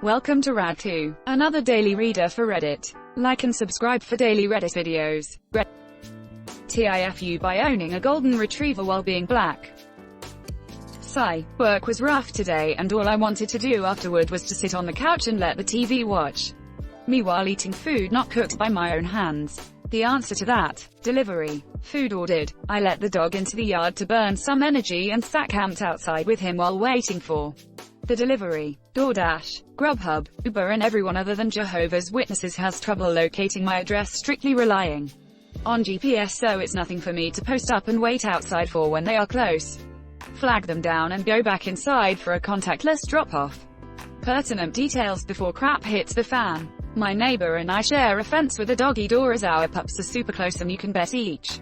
Welcome to Rad2, another daily reader for Reddit. Like and subscribe for daily Reddit videos. TIFU by owning a golden retriever while being black. Sigh. Work was rough today and all I wanted to do afterward was to sit on the couch and let the TV watch me while eating food not cooked by my own hands. The answer to that: delivery. Food ordered. I let the dog into the yard to burn some energy and sat camped outside with him while waiting for the delivery. DoorDash, Grubhub, Uber and everyone other than Jehovah's Witnesses has trouble locating my address, strictly relying on GPS, so it's nothing for me to post up and wait outside for when they are close. Flag them down and go back inside for a contactless drop-off. Pertinent details before crap hits the fan. My neighbor and I share a fence with a doggy door as our pups are super close, and you can bet each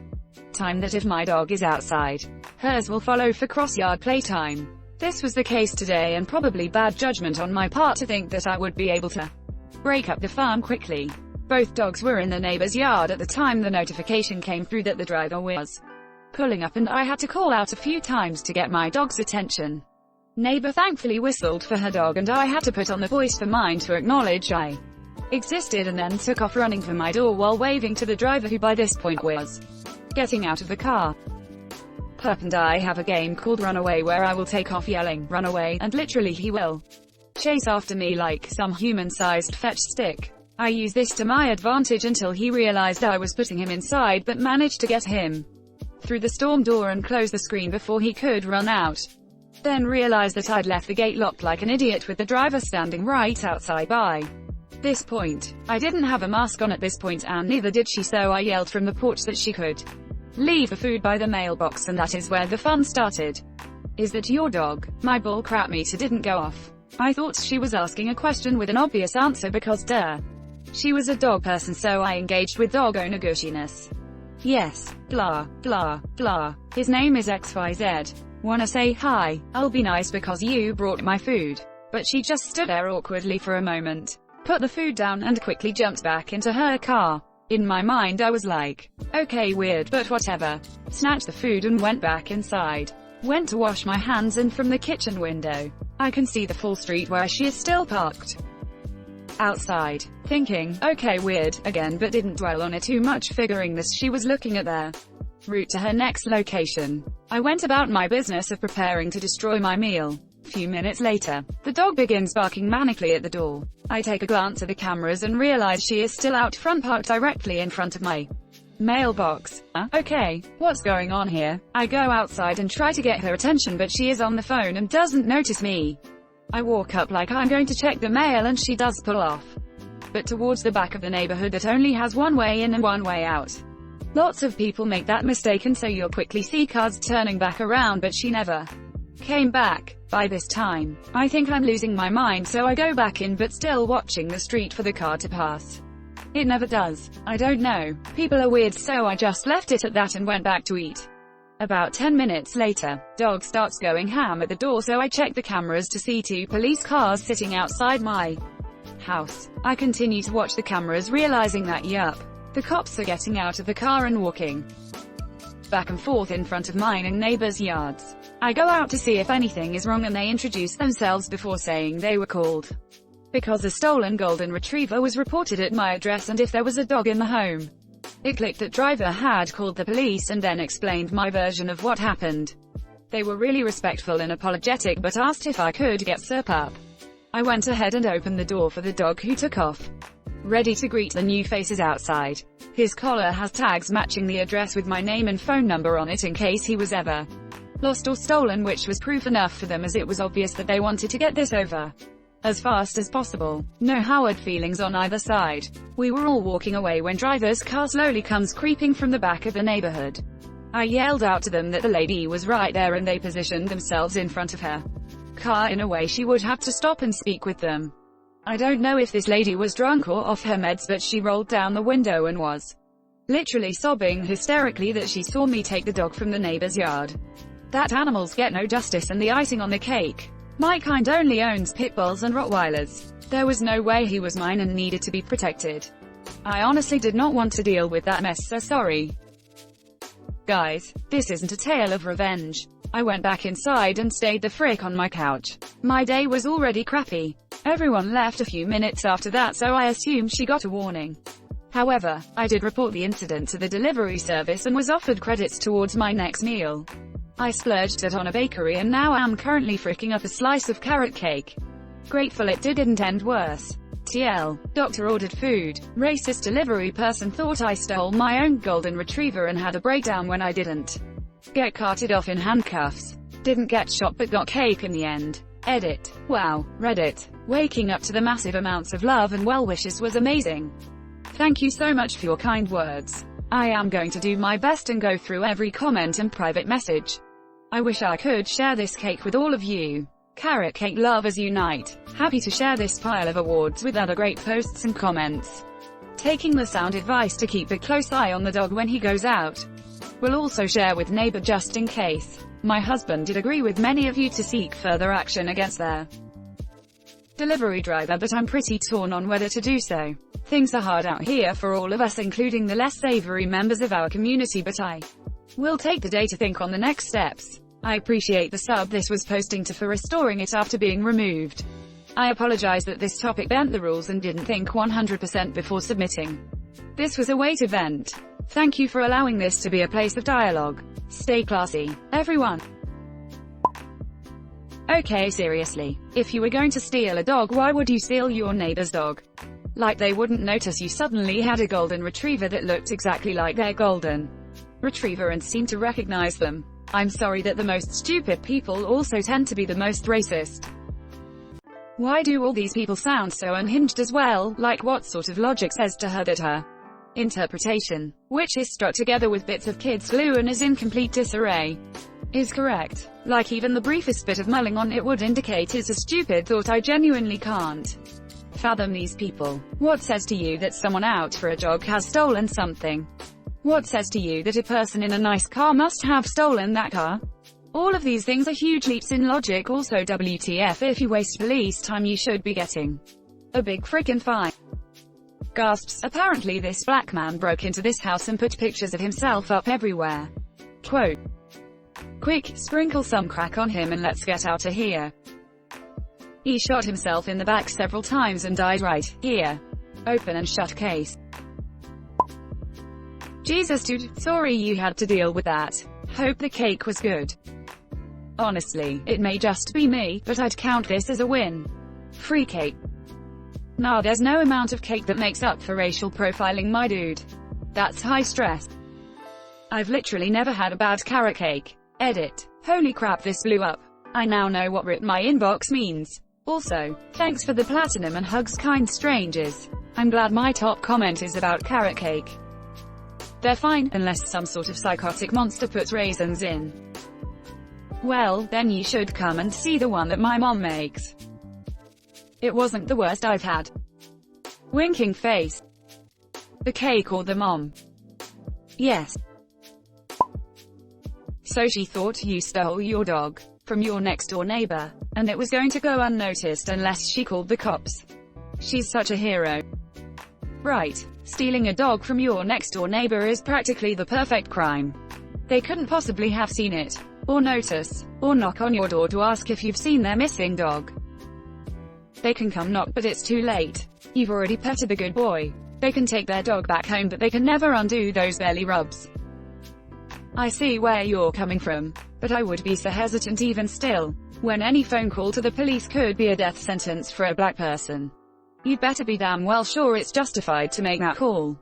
time that if my dog is outside, hers will follow for cross-yard playtime. This was the case today, and probably bad judgment on my part to think that I would be able to break up the farm quickly. Both dogs were in the neighbor's yard at the time the notification came through that the driver was pulling up, and I had to call out a few times to get my dog's attention. Neighbor thankfully whistled for her dog and I had to put on the voice for mine to acknowledge I existed, and then took off running for my door while waving to the driver, who by this point was getting out of the car. Pup and I have a game called Runaway where I will take off yelling, "Run away," and literally he will chase after me like some human-sized fetch stick. I used this to my advantage until he realized I was putting him inside, but managed to get him through the storm door and close the screen before he could run out. Then realized that I'd left the gate locked like an idiot with the driver standing right outside. By this point, I didn't have a mask on at this point, and neither did she, so I yelled from the porch that she could leave the food by the mailbox, and that is where the fun started. "Is that your dog?" My bullcrap meter didn't go off. I thought she was asking a question with an obvious answer because duh. She was a dog person, so I engaged with dog owner gushiness. "Yes, blah, blah, blah. His name is XYZ. Wanna say hi? I'll be nice because you brought my food." But she just stood there awkwardly for a moment, put the food down and quickly jumped back into her car. In my mind I was like, okay, weird, but whatever. Snatched the food and went back inside. Went to wash my hands, and from the kitchen window, I can see the full street where she is still parked outside. Thinking, okay, weird, again, but didn't dwell on it too much, figuring this she was looking at their route to her next location. I went about my business of preparing to destroy my meal. Few minutes later, the dog begins barking manically at the door. I take a glance at the cameras and realize she is still out front, parked directly in front of my mailbox. Okay, what's going on here? I go outside and try to get her attention, but she is on the phone and doesn't notice me. I walk up like I'm going to check the mail, and she does pull off, but towards the back of the neighborhood that only has one way in and one way out. Lots of people make that mistake, and so you'll quickly see cars turning back around, but she never came back. By this time, I think I'm losing my mind, so I go back in, but still watching the street for the car to pass. It never does. I don't know. People are weird, so I just left it at that and went back to eat. About 10 minutes later, dog starts going ham at the door, so I check the cameras to see 2 police cars sitting outside my house. I continue to watch the cameras, realizing that yup, the cops are getting out of the car and walking back and forth in front of mine and neighbors' yards. I go out to see if anything is wrong, and they introduce themselves before saying they were called because a stolen golden retriever was reported at my address and if there was a dog in the home. It clicked that driver had called the police, and then explained my version of what happened. They were really respectful and apologetic, but asked if I could get Sup up. I went ahead and opened the door for the dog, who took off, ready to greet the new faces outside. His collar has tags matching the address with my name and phone number on it in case he was ever lost or stolen, which was proof enough for them, as it was obvious that they wanted to get this over as fast as possible. No Howard feelings on either side. We were all walking away when driver's car slowly comes creeping from the back of the neighborhood. I yelled out to them that the lady was right there, and they positioned themselves in front of her car in a way she would have to stop and speak with them. I don't know if this lady was drunk or off her meds, but she rolled down the window and was literally sobbing hysterically that she saw me take the dog from the neighbor's yard. That animals get no justice, and the icing on the cake, my kind only owns pit bulls and Rottweilers. There was no way he was mine and needed to be protected. I honestly did not want to deal with that mess, so sorry. Guys, this isn't a tale of revenge. I went back inside and stayed the frick on my couch. My day was already crappy. Everyone left a few minutes after that, so I assumed she got a warning. However, I did report the incident to the delivery service and was offered credits towards my next meal. I splurged it on a bakery and now am currently freaking up a slice of carrot cake. Grateful it didn't end worse. TL. Doctor ordered food. Racist delivery person thought I stole my own golden retriever and had a breakdown when I didn't. Get carted off in handcuffs. Didn't get shot but got cake in the end. Edit. Wow. Reddit. Waking up to the massive amounts of love and well wishes was amazing. Thank you so much for your kind words. I am going to do my best and go through every comment and private message. I wish I could share this cake with all of you. Carrot cake lovers unite. Happy to share this pile of awards with other great posts and comments. Taking the sound advice to keep a close eye on the dog when he goes out. We'll also share with neighbor just in case. My husband did agree with many of you to seek further action against their delivery driver, but I'm pretty torn on whether to do so. Things are hard out here for all of us, including the less savory members of our community, but I will take the day to think on the next steps. I appreciate the sub this was posting to for restoring it after being removed. I apologize that this topic bent the rules and didn't think 100% before submitting. This was a wait event. Thank you for allowing this to be a place of dialogue. Stay classy, everyone. Okay, seriously. If you were going to steal a dog, why would you steal your neighbor's dog? Like they wouldn't notice you suddenly had a golden retriever that looked exactly like their golden retriever and seemed to recognize them. I'm sorry that the most stupid people also tend to be the most racist. Why do all these people sound so unhinged as well? Like what sort of logic says to her that her interpretation, which is struck together with bits of kids' glue and is in complete disarray, is correct? Like even the briefest bit of mulling on it would indicate it's a stupid thought. I genuinely can't fathom these people. What says to you that someone out for a jog has stolen something? What says to you that a person in a nice car must have stolen that car? All of these things are huge leaps in logic. Also, WTF, if you waste police time you should be getting a big frickin' fine. Gasps. Apparently this black man broke into this house and put pictures of himself up everywhere. Quote, quick, sprinkle some crack on him and let's get out of here. He shot himself in the back several times and died right here. Open and shut case. Jesus dude, sorry you had to deal with that. Hope the cake was good. Honestly, it may just be me, but I'd count this as a win. Free cake. Nah, there's no amount of cake that makes up for racial profiling, my dude. That's high stress. I've literally never had a bad carrot cake. Edit. Holy crap, this blew up. I now know what rip my inbox means. Also, thanks for the platinum and hugs, kind strangers. I'm glad my top comment is about carrot cake. They're fine, unless some sort of psychotic monster puts raisins in. Well, then you should come and see the one that my mom makes. It wasn't the worst I've had. Winking face. The cake or the mom? Yes. So she thought you stole your dog from your next door neighbor, and it was going to go unnoticed unless she called the cops. She's such a hero. Right. Stealing a dog from your next-door neighbor is practically the perfect crime. They couldn't possibly have seen it, or notice, or knock on your door to ask if you've seen their missing dog. They can come knock, but it's too late. You've already petted the good boy. They can take their dog back home, but they can never undo those belly rubs. I see where you're coming from, but I would be so hesitant even still, when any phone call to the police could be a death sentence for a black person. You'd better be damn well sure it's justified to make that call.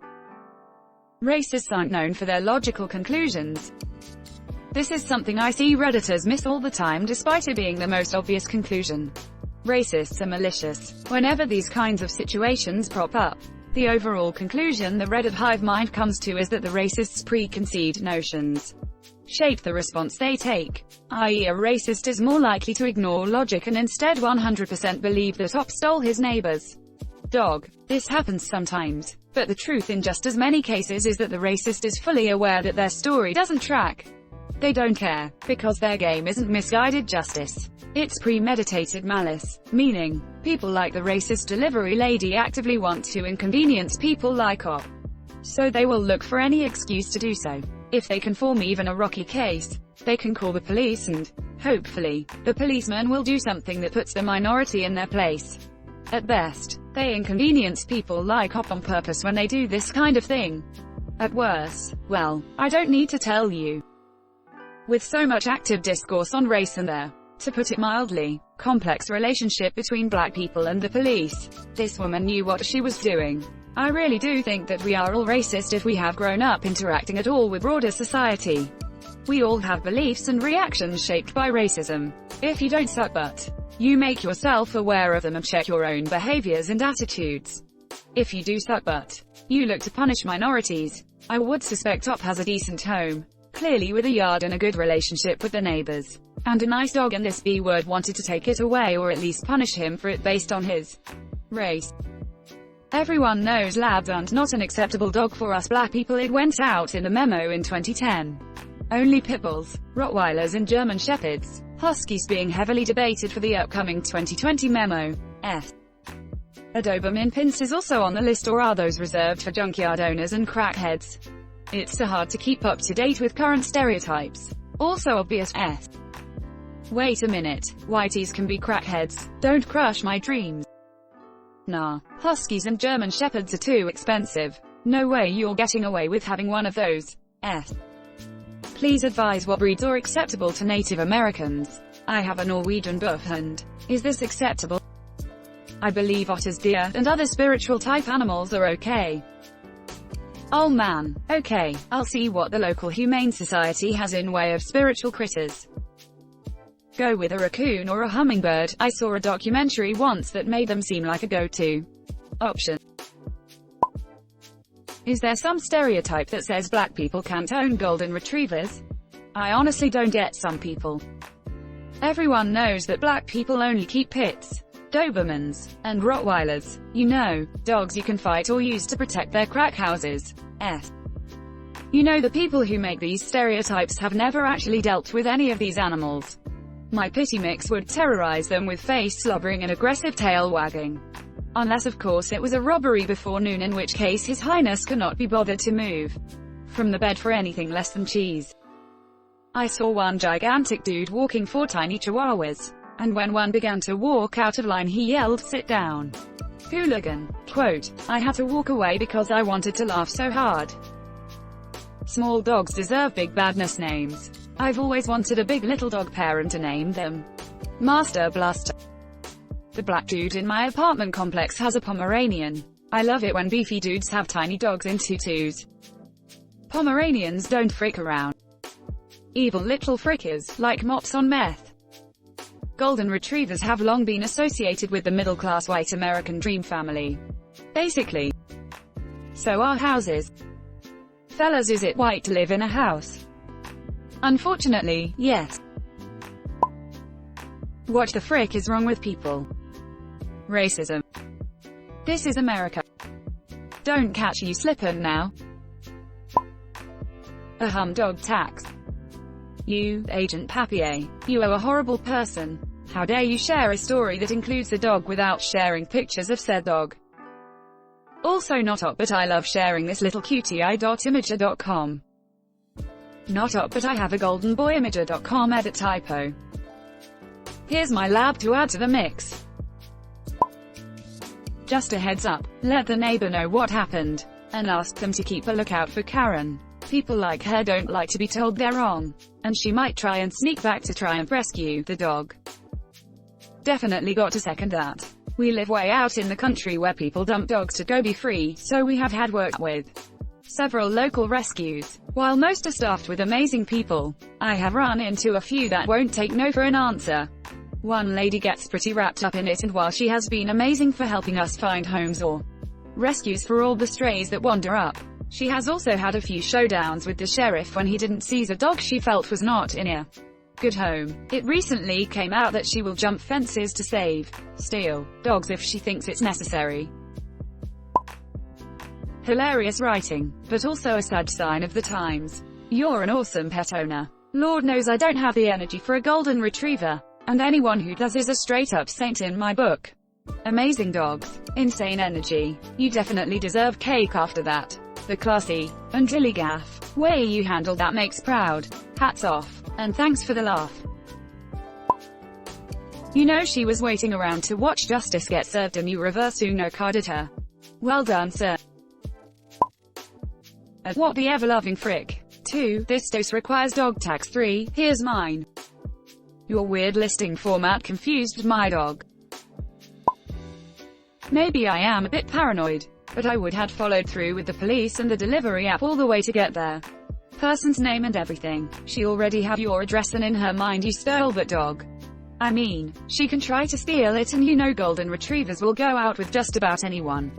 Racists aren't known for their logical conclusions. This is something I see Redditors miss all the time, despite it being the most obvious conclusion. Racists are malicious. Whenever these kinds of situations prop up, the overall conclusion the Reddit hive mind comes to is that the racists' preconceived notions shape the response they take, i.e. a racist is more likely to ignore logic and instead 100% believe that Op stole his neighbor's dog. This happens sometimes, but the truth in just as many cases is that the racist is fully aware that their story doesn't track. They don't care, because their game isn't misguided justice. It's premeditated malice, meaning, people like the racist delivery lady actively want to inconvenience people like Op. So they will look for any excuse to do so. If they can form even a rocky case, they can call the police and, hopefully, the policeman will do something that puts the minority in their place. At best, they inconvenience people like Hop on purpose when they do this kind of thing. At worst, well, I don't need to tell you. With so much active discourse on race and their, to put it mildly, complex relationship between black people and the police, this woman knew what she was doing. I really do think that we are all racist if we have grown up interacting at all with broader society. We all have beliefs and reactions shaped by racism. If you don't suck butt, you make yourself aware of them and check your own behaviors and attitudes. If you do suck butt, you look to punish minorities. I would suspect Top has a decent home, clearly with a yard and a good relationship with the neighbors, and a nice dog, and this B-word wanted to take it away or at least punish him for it based on his race. Everyone knows labs aren't not an acceptable dog for us black people. It went out in the memo in 2010. Only pit bulls, Rottweilers and German Shepherds, Huskies being heavily debated for the upcoming 2020 memo. A Doberman Pince is also on the list, or are those reserved for junkyard owners and crackheads? It's so hard to keep up to date with current stereotypes. Also obvious. Wait a minute, whiteys can be crackheads. Don't crush my dreams. Nah, Huskies and German Shepherds are too expensive. No way you're getting away with having one of those. Please advise what breeds are acceptable to Native Americans. I have a Norwegian Buffhund. Is this acceptable? I believe otters, deer, and other spiritual type animals are okay. Oh man, okay, I'll see what the local humane society has in way of spiritual critters. Go with a raccoon or a hummingbird. I saw a documentary once that made them seem like a go-to option. Is there some stereotype that says black people can't own golden retrievers? I honestly don't get some people. Everyone knows that black people only keep pits, Dobermans, and Rottweilers. You know, dogs you can fight or use to protect their crack houses. You know, the people who make these stereotypes have never actually dealt with any of these animals. My pity mix would terrorize them with face slobbering and aggressive tail wagging. Unless of course it was a robbery before noon, in which case His Highness cannot be bothered to move from the bed for anything less than cheese. I saw one gigantic dude walking 4 tiny chihuahuas, and when one began to walk out of line he yelled, "Sit down, hooligan." Quote, I had to walk away because I wanted to laugh so hard. Small dogs deserve big badness names. I've always wanted a big little dog parent to name them Master Blaster. The black dude in my apartment complex has a Pomeranian. I love it when beefy dudes have tiny dogs in tutus. Pomeranians don't frick around. Evil little frickers, like mops on meth. Golden retrievers have long been associated with the middle-class white American dream family. Basically. So are houses. Fellas, is it white to live in a house? Unfortunately, yes. What the frick is wrong with people? Racism. This is America. Don't catch you slippin' now. A humdog tax. You, Agent Papier, you are a horrible person. How dare you share a story that includes a dog without sharing pictures of said dog? Also not up, but I love sharing this little cutie i.imager.com. Not up, but I have a golden boy imager.com edit typo. Here's my lab to add to the mix. Just a heads up, let the neighbor know what happened, and ask them to keep a lookout for Karen. People like her don't like to be told they're wrong, and she might try and sneak back to try and rescue the dog. Definitely got to second that. We live way out in the country where people dump dogs to go be free, so we have had work with several local rescues. While most are staffed with amazing people, I have run into a few that won't take no for an answer. One lady gets pretty wrapped up in it, and while she has been amazing for helping us find homes or rescues for all the strays that wander up, she has also had a few showdowns with the sheriff when he didn't seize a dog she felt was not in a good home. It recently came out that she will jump fences to steal dogs if she thinks it's necessary. Hilarious writing, but also a sad sign of the times. You're an awesome pet owner. Lord knows I don't have the energy for a golden retriever, and anyone who does is a straight-up saint in my book. Amazing dogs, insane energy. You definitely deserve cake after that. The classy and dilly-gaff way you handled that makes proud. Hats off, and thanks for the laugh. You know she was waiting around to watch justice get served and you reverse Uno carded her. Well done, sir. What the ever-loving frick? 2. This dose requires dog tags. 3. Here's mine. Your weird listing format confused my dog. Maybe I am a bit paranoid, but I would have followed through with the police and the delivery app all the way to get there. Person's name and everything. She already have your address and in her mind you stole that dog. I mean, she can try to steal it and you know golden retrievers will go out with just about anyone.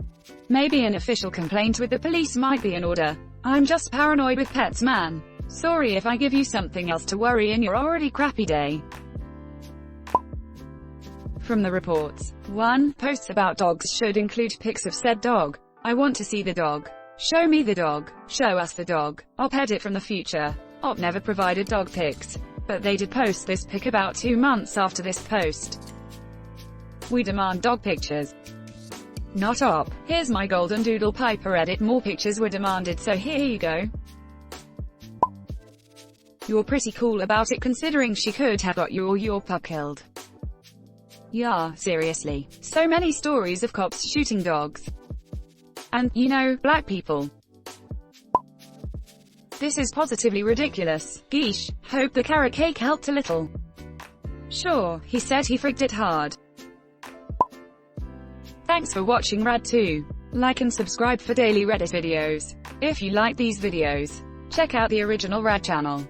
Maybe an official complaint with the police might be in order. I'm just paranoid with pets, man. Sorry if I give you something else to worry in your already crappy day. From the reports. 1. Posts about dogs should include pics of said dog. I want to see the dog. Show me the dog. Show us the dog. Op edit from the future. Op never provided dog pics. But they did post this pic about 2 months after this post. We demand dog pictures. Not op. Here's my golden doodle Piper edit. More pictures were demanded, so here you go. You're pretty cool about it considering she could have got you or your pup killed. Yeah, seriously. So many stories of cops shooting dogs. And, you know, black people. This is positively ridiculous. Geesh, hope the carrot cake helped a little. Sure, he said he frigged it hard. Thanks for watching Rad 2. Like and subscribe for daily Reddit videos. If you like these videos, check out the original Rad channel.